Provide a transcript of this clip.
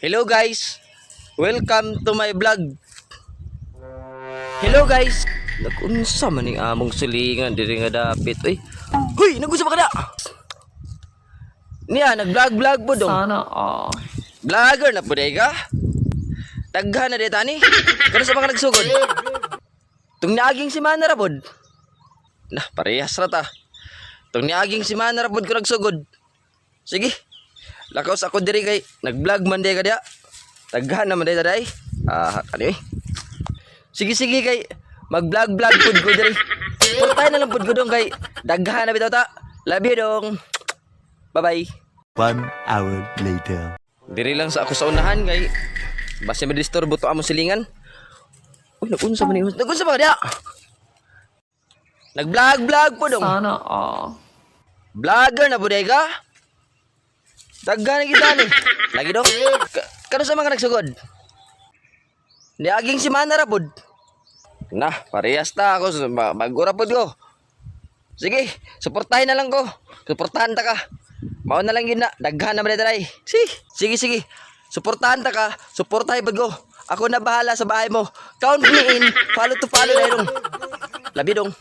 Hello guys, welcome to my vlog. Hello guys, nagunsa man ning among silingan diri nga dapit. Huy, nagunsa ba kada? Niya nag-vlog po dong. Sana all. Vlogger na po day ka. Daghan na deta ni. Kano sa mga nagsugod? Tung niaging si Mana ra pod. Nah, parehas ra ta. Tung niaging si Mana ra pod ko nagsugod. Sige. Lakaw sa ako diri kay nag-vlog man day ka dia. Daghan naman day ta day. Ano eh. Sige kay mag-vlog pod ko diri. Purtay na lang pod ko dong kay daghan na bitaw ta. Love you dong. Bye-bye. 1 hour later. Diri lang sa ako sa unahan kay base madisturbo to amo silingan. Uy, nagunsa man ni. Nagunsa ba dia? Nag-vlog po dong. Sana all. Vlogger na po day ka? Daghan na kita ni. Lagi dong. Kano sa mga nagsugod? Niaging si Mana ra pod. Nah, parehas ta ako magura pod ko. Sige, suportahin na lang ko. Suportahan ta ka. Mao na lang yun na. Daghan na malay. Sige. Suportahan ta ka. Suportahin pod ko. Ako na bahala sa bahay mo. Count me in. Follow to follow na dong. Labi dong.